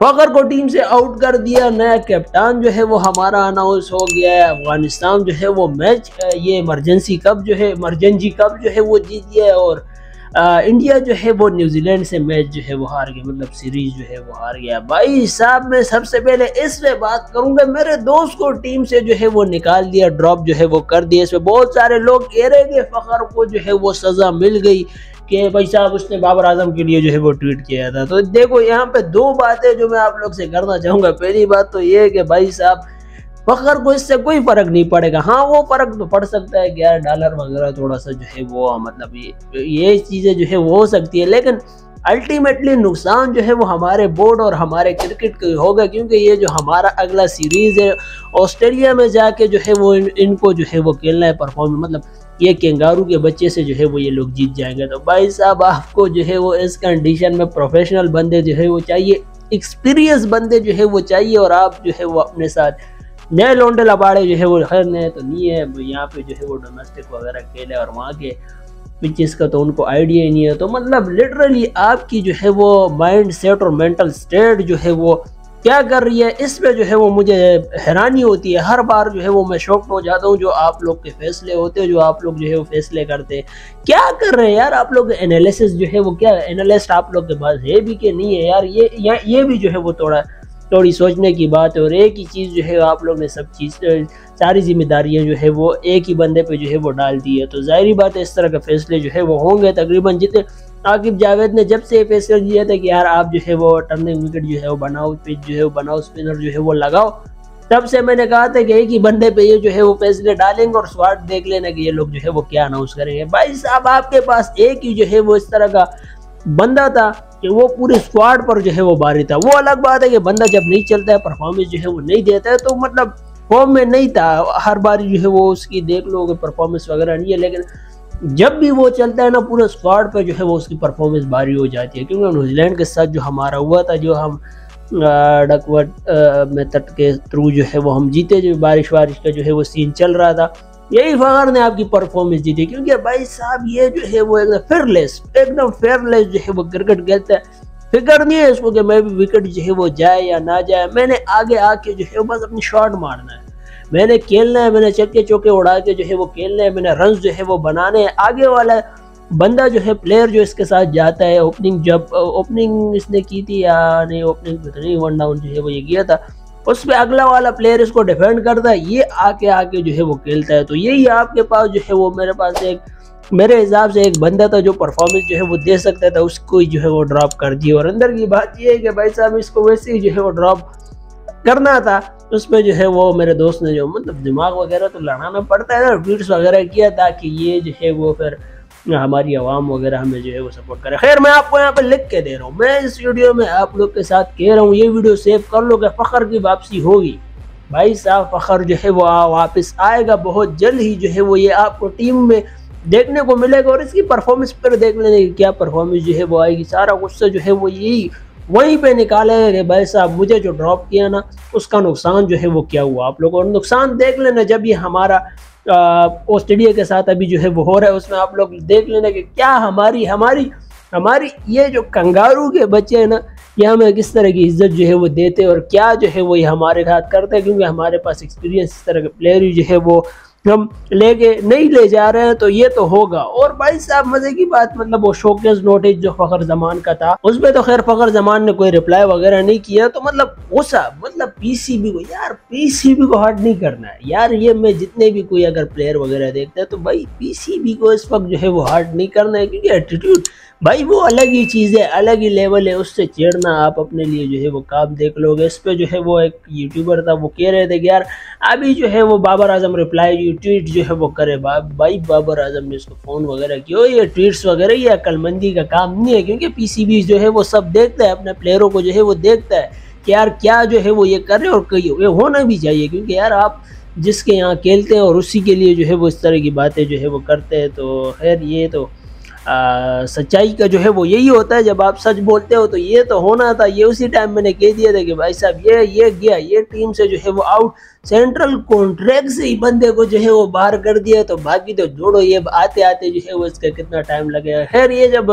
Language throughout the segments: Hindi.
फखर को टीम से आउट कर दिया। नया कप्तान जो है वो हमारा अनाउंस हो गया है। अफगानिस्तान जो है वो मैच ये इमरजेंसी कप जो है इमरजेंसी कप जो है वो जीत गया है। और इंडिया जो है वो न्यूजीलैंड से मैच जो है वो हार गया, मतलब सीरीज जो है वो हार गया। भाई साहब मैं सबसे पहले इस पे बात करूंगा, मेरे दोस्त को टीम से जो है वो निकाल दिया, ड्रॉप जो है वो कर दिया। इसमें बहुत सारे लोग कह रहे हैं कि फखर को जो है वो सजा मिल गई कि भाई साहब उसने बाबर आजम के लिए जो है वो ट्वीट किया था। तो देखो यहाँ पे दो बातें जो मैं आप लोग से करना चाहूंगा। पहली बात तो ये है कि भाई साहब फखर को इससे कोई फर्क नहीं पड़ेगा। हाँ वो फर्क तो पड़ सकता है कि यार डॉलर वगैरह थोड़ा सा जो है वो मतलब ये चीजें जो है वो हो सकती है, लेकिन अल्टीमेटली नुकसान जो है वो हमारे बोर्ड और हमारे क्रिकेट को होगा, क्योंकि ये जो हमारा अगला सीरीज है ऑस्ट्रेलिया में जाके जो है वो इनको जो है वो खेलना है परफॉर्म, मतलब ये कैंगारू के बच्चे से जो है वो ये लोग जीत जाएंगे। तो भाई साहब आपको जो है वो इस कंडीशन में प्रोफेशनल बंदे जो है वो चाहिए, एक्सपीरियंस बंदे जो है वो चाहिए, और आप जो है वो अपने साथ नए लौंडे लबाड़े जो है वो खैर नए तो नहीं है, यहाँ पे जो है वो डोमेस्टिक वगैरह खेले और वहाँ के पिचेस का तो उनको आइडिया ही नहीं है। तो मतलब लिटरली आपकी जो है वो माइंड सेट और मेंटल स्टेट जो है वो क्या कर रही है, इस पे जो है वो मुझे हैरानी होती है। हर बार जो है वो मैं शॉक्ड हो जाता हूँ जो आप लोग के फैसले होते हैं, जो आप लोग जो है वो फैसले करते हैं। क्या कर रहे हैं यार आप लोग, एनालिसिस जो है वो क्या एनालिस्ट आप लोग के पास है भी कि नहीं है यार, ये भी जो है वो थोड़ी सोचने की बात है। और एक ही चीज़ जो है आप लोग ने सब चीज़ सारी जिम्मेदारियां जो है वो एक ही बंदे पे जो है वो डाल दी है। तो जाहिर बात है इस तरह के फैसले जो है वो होंगे। तकरीबन जितने आकिब जावेद ने जब से फैसला दिया था कि यार आप जो है वो टर्निंग विकेट जो है वो बनाओ, पिच जो है वो बनाओ, स्पिनर जो है वो लगाओ, तब से मैंने कहा था कि एक ही बंदे पे ये जो है वो फैसले डालेंगे और स्वाट देख लेना कि ये लोग जो है वो क्या अनाउंस करेंगे। भाई साहब आपके पास एक ही जो है वो इस तरह का बंदा था कि वो पूरे स्क्वाड पर जो है वो भारी था। वो अलग बात है कि बंदा जब नहीं चलता है, परफॉर्मेंस जो है वो नहीं देता है, तो मतलब फॉर्म में नहीं था हर बार जो है वो उसकी देख लो परफॉर्मेंस वगैरह नहीं है, लेकिन जब भी वो चलता है ना पूरे स्क्वाड पर जो है वो उसकी परफॉर्मेंस भारी हो जाती है। क्योंकि न्यूजीलैंड के साथ जो हमारा हुआ था, जो हम डकवर्थ मेथड के थ्रू जो है वो हम जीते, जो बारिश का जो है वो सीन चल रहा था, यही फखर ने आपकी परफॉर्मेंस दी थी। क्योंकि भाई साहब ये जो है वो एकदम फेयरलेस जो है वो क्रिकेट खेलता है, फिक्र नहीं है इसको कि मैं भी विकेट जो है वो जाए या ना जाए, मैंने आगे आके जो है बस अपनी शॉट मारना है, मैंने खेलना है, मैंने चक्के चौके उड़ा के जो है वो खेलना है, मैंने रन जो है वो बनाने हैं। आगे वाला बंदा जो है प्लेयर जो इसके साथ जाता है, ओपनिंग इसने की थी या नहीं, ओपनिंग तो नहीं, वन डाउन जो है वो ये किया था, उस पर अगला वाला प्लेयर इसको डिफेंड करता है, ये आके जो है वो खेलता है। तो यही आपके पास जो है वो मेरे हिसाब से एक बंदा था जो परफॉर्मेंस जो है वो दे सकता था, उसको जो है वो ड्रॉप कर दिया। और अंदर की बात ये है कि भाई साहब इसको वैसे ही जो है वो ड्रॉप करना था, उसमें जो है वो मेरे दोस्त ने जो मतलब दिमाग वगैरह तो लड़ाना पड़ता है ना, ट्वीट्स वगैरह किया ताकि ये जो है वो फिर हमारी आवाम वगैरह हमें जो है वो सपोर्ट करे। खैर मैं आपको यहाँ पे लिख के दे रहा हूँ, मैं इस वीडियो में आप लोग के साथ कह रहा हूँ, ये वीडियो सेव कर लो कि फखर की वापसी होगी। भाई साहब फखर जो है वो वापस आएगा बहुत जल्द ही, जो है वो ये आपको टीम में देखने को मिलेगा। और इसकी परफॉर्मेंस पर देख लेने की क्या परफॉर्मेंस जो है वो आएगी, सारा गुस्सा जो है वो यही वहीं पे निकालेगा कि भाई साहब मुझे जो ड्रॉप किया ना उसका नुकसान जो है वो क्या हुआ। आप लोगों और नुकसान देख लेना जब ये हमारा ऑस्ट्रेलिया के साथ अभी जो है वो हो रहा है, उसमें आप लोग देख लेना कि क्या हमारी ये जो कंगारू के बच्चे हैं ना, ये हमें किस तरह की इज्जत जो है वो देते हैं और क्या जो है वो ये हमारे साथ करते हैं। क्योंकि हमारे पास एक्सपीरियंस इस तरह के प्लेयर जो है वो हम लेके नहीं ले जा रहे हैं, तो ये तो होगा। और भाई साहब मजे की बात, मतलब वो शोकेस नोटिस जो फखर जमान का था उसमें तो खैर फखर जमान ने कोई रिप्लाई वगैरह नहीं किया, तो मतलब गुस्सा, मतलब पीसीबी को हर्ट नहीं करना है यार। ये मैं जितने भी कोई अगर प्लेयर वगैरह देखते हैं तो भाई पीसीबी को इस वक्त जो है वो हर्ट नहीं करना है, क्योंकि एटीट्यूड भाई वो अलग ही चीज़ है, अलग ही लेवल है, उससे छेड़ना आप अपने लिए जो है वो काम देख लोगे। इस पे जो है वो एक यूट्यूबर था, वो कह रहे थे कि यार अभी जो है वो बाबर आजम रिप्लाई ट्वीट जो है वो करे। भाई बाबर आजम ने उसको फ़ोन वगैरह किया, ये ट्वीट्स वगैरह ये अक्लमंदी का काम नहीं है, क्योंकि पीसीबी जो है वो सब देखता है, अपने प्लेयरों को जो है वो देखता है कि यार क्या जो है वो ये कर रहे हैं, और ये होना भी चाहिए। क्योंकि यार आप जिसके यहाँ खेलते हैं और उसी के लिए जो है वो इस तरह की बातें जो है वो करते हैं, तो खैर ये तो सच्चाई का जो है वो यही होता है, जब आप सच बोलते हो तो ये तो होना था। ये उसी टाइम मैंने कह दिया था कि भाई साहब ये गया, ये टीम से जो है वो आउट, सेंट्रल कॉन्ट्रैक्ट से ही बंदे को जो है वो बाहर कर दिया, तो बाकी तो जोड़ो, ये आते आते जो है वो इसका कितना टाइम लगेगा। खैर ये जब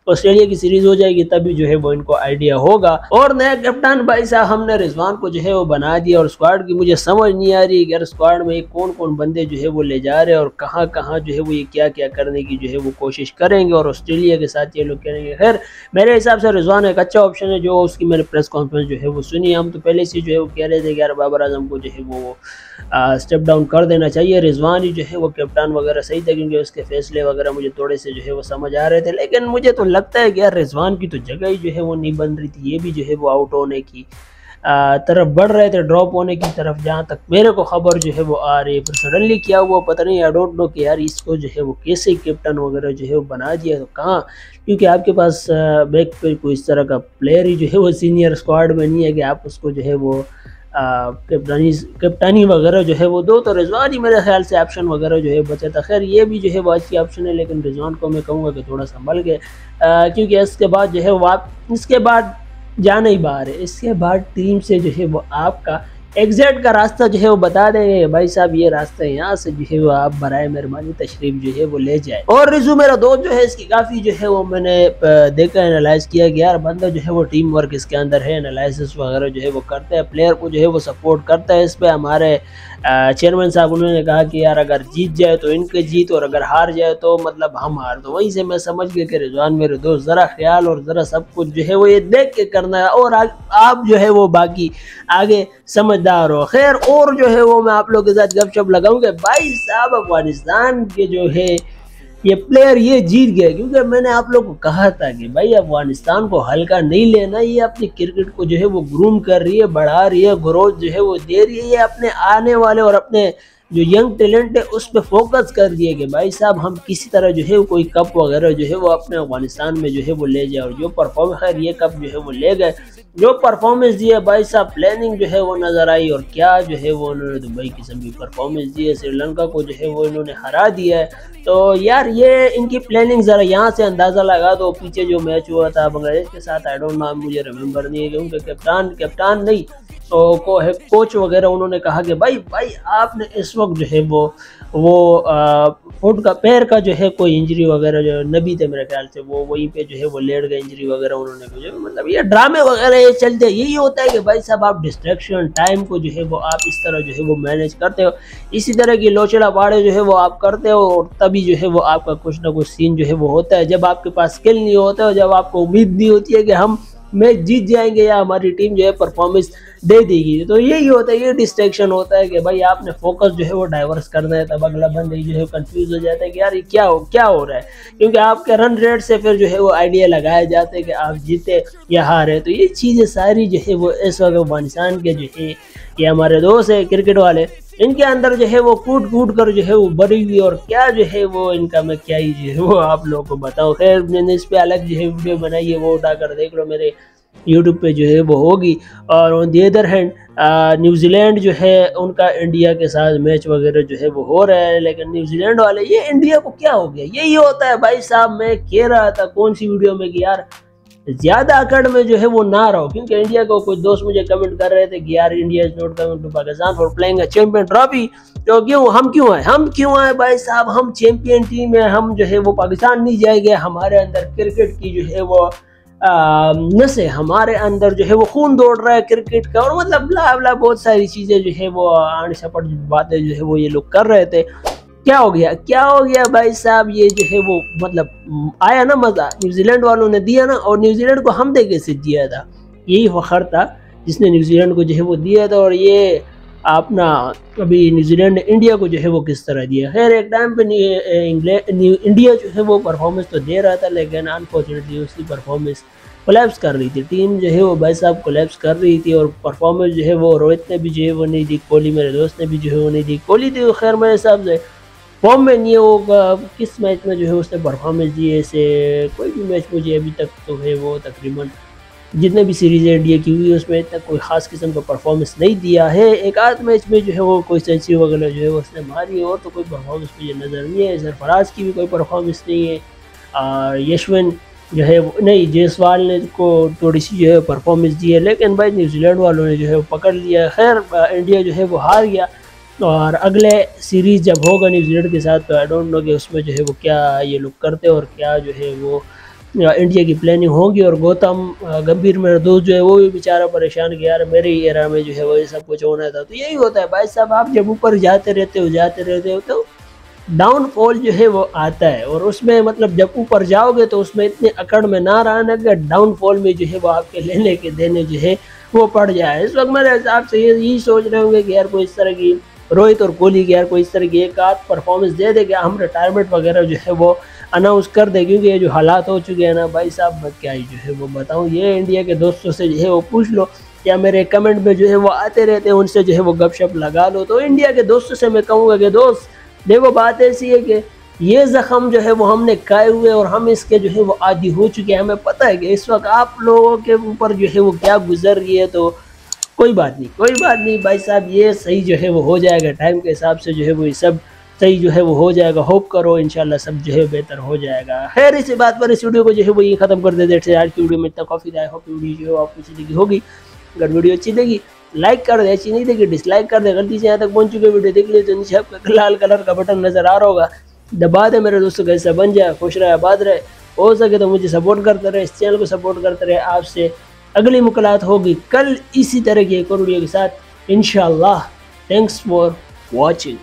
ऑस्ट्रेलिया की सीरीज हो जाएगी तभी जो है वो इनको आइडिया होगा। और नया कप्तान भाई साहब हमने रिजवान को जो है वो बना दिया, और स्क्वाड की मुझे समझ नहीं आ रही कि स्क्वाड में कौन कौन बंदे जो है वो ले जा रहे हैं और कहाँ कहाँ जो है वो ये क्या क्या करने की जो है वो कोशिश करेंगे और ऑस्ट्रेलिया के साथ ये लोग करेंगे। खैर मेरे हिसाब से रिजवान एक अच्छा ऑप्शन है, जो उसकी मैंने प्रेस कॉन्फ्रेंस जो है वो सुनी। हम तो पहले से जो है वो कह रहे थे कि यार बाबर आजम को जो है वो स्टेप डाउन कर देना चाहिए, रिजवान ही जो है वो कैप्टन वगैरह सही था, क्योंकि उसके फैसले वगैरह मुझे थोड़े से जो है वो समझ आ रहे थे। लेकिन मुझे तो लगता है कि यार रिजवान की तो जगह ही जो है वो नहीं बन रही थी, ये भी जो है वो आउट होने की तरफ बढ़ रहे थे, ड्रॉप होने की तरफ, जहाँ तक मेरे को खबर जो है वो आ रही है। फिर सडनली क्या हुआ पता नहीं, आई डोंट नो कि यार इसको जो है वो कैसे कैप्टन वगैरह जो है वो बना दिया, तो कहाँ, क्योंकि आपके पास बैक पे कोई इस तरह का प्लेयर ही जो है वो सीनियर स्क्वाड में नहीं है कि आप उसको जो है वो कप्तानी वगैरह जो है वो दो। तो रिजवान ही मेरे ख्याल से ऑप्शन वगैरह जो है बचा था। खैर ये भी जो है वो अच्छी ऑप्शन है, लेकिन रिजवान को मैं कहूँगा कि थोड़ा संभल के, क्योंकि इसके बाद जो है वो आप इसके बाद जाना ही बाहर है, इसके बाद टीम से जो है वो आपका एग्जैक्ट का रास्ता जो है वो बता देंगे भाई साहब ये रास्ता है, यहाँ से जो है वो आप बराए मेहरबानी तशरीफ जो है वो ले जाए। और रिजू मेरा दोस्त जो है इसकी काफ़ी जो है वो मैंने देखा, एनालाइज किया कि यार बंदा जो है वो टीम वर्क इसके अंदर है, एनालिसिस वगैरह जो है वो करता है, प्लेयर को जो है वो सपोर्ट करता है। इस पर हमारे चेयरमैन साहब उन्होंने कहा कि यार अगर जीत जाए तो इनके जीत और अगर हार जाए तो मतलब हम हार। तो वहीं से मैं समझ गया कि रिजवान मेरे दोस्त ज़रा ख्याल और ज़रा सब कुछ जो है वो ये देख के करना है, और आप जो है वो बाकी आगे समझदार हो। खैर और जो है वो मैं आप लोगों के साथ गपशप लगाऊंगा। भाई साहब अफगानिस्तान के जो है ये प्लेयर ये जीत गए, क्योंकि मैंने आप लोग को कहा था कि भाई अफगानिस्तान को हल्का नहीं लेना, ये अपनी क्रिकेट को जो है वो ग्रूम कर रही है, बढ़ा रही है, ग्रोथ जो है वो दे रही है, ये अपने आने वाले और अपने जो यंग टैलेंट है उस पर फोकस कर दिए कि भाई साहब हम किसी तरह जो है कोई कप वगैरह जो है वो अपने अफगानिस्तान में जो है वो ले जाए। और जो परफॉर्मेंस, खैर ये कप जो है वो ले गए, जो परफॉर्मेंस दी है भाई साहब, प्लानिंग जो है वो नज़र आई, और क्या जो है वो उन्होंने दुबई किस्म की परफॉर्मेंस दी है, श्रीलंका को जो है वो इन्होंने हरा दिया है। तो यार ये इनकी प्लानिंग ज़रा यहाँ से अंदाज़ा लगा दो, पीछे जो मैच हुआ था बांग्लादेश के साथ, आई डोंट नो, मुझे रिमेंबर नहीं है, क्योंकि कप्तान नहीं तो कोच वगैरह उन्होंने कहा कि भाई आपने इस वक्त जो है वो फुट का पैर का जो है कोई इंजरी वगैरह, जो नबी थे मेरे ख्याल से, वो वहीं पे जो है वो लेट गए, इंजरी वगैरह उन्होंने जो मतलब ये ड्रामे वगैरह ये चलते, यही होता है कि भाई साहब आप डिस्ट्रैक्शन टाइम को जो है वो आप इस तरह जो है वो मैनेज करते हो, इसी तरह की लोचड़ा पाड़े जो है वो आप करते हो, और तभी जो है वो आपका कुछ ना कुछ सीन जो है वो होता है। जब आपके पास स्किल नहीं होता, जब आपको उम्मीद नहीं होती है कि हम मैच जीत जाएंगे या हमारी टीम जो है परफॉर्मेंस दे देगी, तो यही होता है, ये डिस्ट्रैक्शन होता है कि भाई आपने फोकस जो है वो डाइवर्स करना है, तब अगला बंदा जो है कंफ्यूज हो जाता है कि यार ये क्या हो रहा है, क्योंकि आपके रन रेट से फिर जो है वो आइडिया लगाए जाते हैं कि आप जीते या हारे। तो ये चीज़ें सारी जो है वो इस वक्त अफगानिस्तान के जो है ये हमारे दोस्त है क्रिकेट वाले, इनके अंदर जो है वो कूट कर जो है वो बड़ी हुई, और क्या जो है वो इनका मैं क्या ही जो है वो आप लोगों को बताऊं। खैर मैंने इस पे अलग जो है वीडियो बनाई है, वो उठाकर देख लो, मेरे यूट्यूब पे जो है वो होगी। और on the other hand New Zealand जो है उनका इंडिया के साथ मैच वगैरह जो है वो हो रहा है, लेकिन न्यूजीलैंड वाले, ये इंडिया को क्या हो गया, यही होता है भाई साहब। मैं कह रहा था कौन सी वीडियो में कि यार ज्यादा अकड़ में जो है वो ना रहो, क्योंकि इंडिया को कुछ दोस्त मुझे कमेंट कर रहे थे कि यार India is not coming to Pakistan for playing a champion trophy, तो हम क्यों आए भाई साहब, हम चैंपियन टीम है, हम जो है वो पाकिस्तान नहीं जाएंगे, हमारे अंदर क्रिकेट की जो है वो नसे, हमारे अंदर जो है वो खून दौड़ रहा है क्रिकेट का, और मतलब ब्ला ब्ला बहुत सारी चीजें जो है वो आड़ सपट बातें जो है वो ये लोग कर रहे थे। क्या हो गया भाई साहब, ये जो है वो मतलब आया ना मजा, न्यूजीलैंड वालों ने दिया ना, और न्यूजीलैंड को हमने कैसे दिया था, यही फखर था जिसने न्यूजीलैंड को जो है वो दिया था, और ये अपना अभी न्यूजीलैंड ने इंडिया को जो है वो किस तरह दिया। खैर एक टाइम पे इंडिया जो है वो परफॉर्मेंस तो दे रहा था, लेकिन अनफॉर्चुनेटली उसकी परफॉर्मेंस कोलैप्स कर रही थी, टीम जो है वो भाई साहब कोलैप्स कर रही थी, और परफॉर्मेंस जो है वो रोहित ने भी जो है वो नहीं दी, कोहली मेरे दोस्त ने भी जो है वो नहीं दी, कोहली तो खैर मेरे हिसाब से फॉर्म में नहीं होगा, किस मैच में जो है उसने परफॉर्मेंस दी है, ऐसे कोई भी मैच मुझे अभी तक तो है वो तकरीबन जितने भी सीरीज़ इंडिया की हुई है उसमें इतना कोई ख़ास किस्म का परफॉर्मेंस नहीं दिया है। एक आध मैच में जो है वो कोई सेंचुरी वगैरह जो है वो उसने मारी है, और तो कोई परफॉर्मेंस मुझे नज़र नहीं है। सरफराज की भी कोई परफॉर्मेंस नहीं है, और यशवन जो है नहीं, जायसवाल ने को थोड़ी सी जो है परफॉर्मेंस दी है, लेकिन भाई न्यूजीलैंड वालों ने जो है वो पकड़ लिया। खैर इंडिया जो है वो हार गया, और अगले सीरीज़ जब होगा न्यूजीलैंड के साथ तो आई डोंट नो कि उसमें जो है वो क्या ये लोग करते और क्या जो है वो इंडिया की प्लानिंग होगी। और गौतम गंभीर मेरा दोस्त जो है वो भी बेचारा परेशान कि यार मेरे ही एरा में जो है वो ये सब कुछ होना था। तो यही होता है भाई साहब, आप जब ऊपर जाते रहते हो तो डाउनफॉल जो है वो आता है। और उसमें मतलब जब ऊपर जाओगे तो उसमें इतने अकड़ में ना रहना कि डाउनफॉल में जो है वो आपके लेने के देने जो है वो पड़ जाए। इस वक्त मेरे हिसाब से यही सोच रहे होंगे कि यार कोई इस तरह की रोहित और कोहली की यार कोई इस तरह की एक आध परफॉर्मेंस दे दे कि हम रिटायरमेंट वगैरह जो है वो अनाउंस कर दे। क्योंकि ये जो हालात हो चुके हैं ना भाई साहब, मैं क्या ही जो है वो बताऊँ। ये इंडिया के दोस्तों से जो है वो पूछ लो या मेरे कमेंट में जो है वो आते रहते हैं, उनसे जो है वो गपशप लगा लो। तो इंडिया के दोस्तों से मैं कहूँगा कि दोस्त देखो, बात ऐसी है कि ये जख्म जो है वो हमने खाए हुए और हम इसके जो है वो आदी हो चुके हैं। हमें पता है कि इस वक्त आप लोगों के ऊपर जो है वो क्या गुजर रही है। तो कोई बात नहीं भाई साहब, ये सही जो है वो हो जाएगा। टाइम के हिसाब से जो है वो ये सब सही जो है वो हो जाएगा। होप करो इंशाल्लाह सब जो है बेहतर हो जाएगा। खैर इसी बात पर इस वीडियो को जो है वो ये खत्म कर देते हैं। आज की वीडियो में इतना काफ़ी था। होप वीडियो जो है आपको अच्छी लगी होगी। अगर वीडियो अच्छी लगी लाइक कर दे, अच्छी नहीं लगी डिसलाइक कर दे। गलती से यहाँ तक पहुँच चुके वीडियो देख लिए तो नीचे आपका लाल कलर का बटन नजर आ रहा होगा, दबा दे। मेरे दोस्तों कैसा बन जाए, खुश रहे आबाद रहे, हो सके तो मुझे सपोर्ट करते रहे, इस चैनल को सपोर्ट करते रहे। आपसे अगली मुलाकात होगी कल इसी तरह की एक और वीडियो के साथ इंशाल्लाह। Thanks for watching.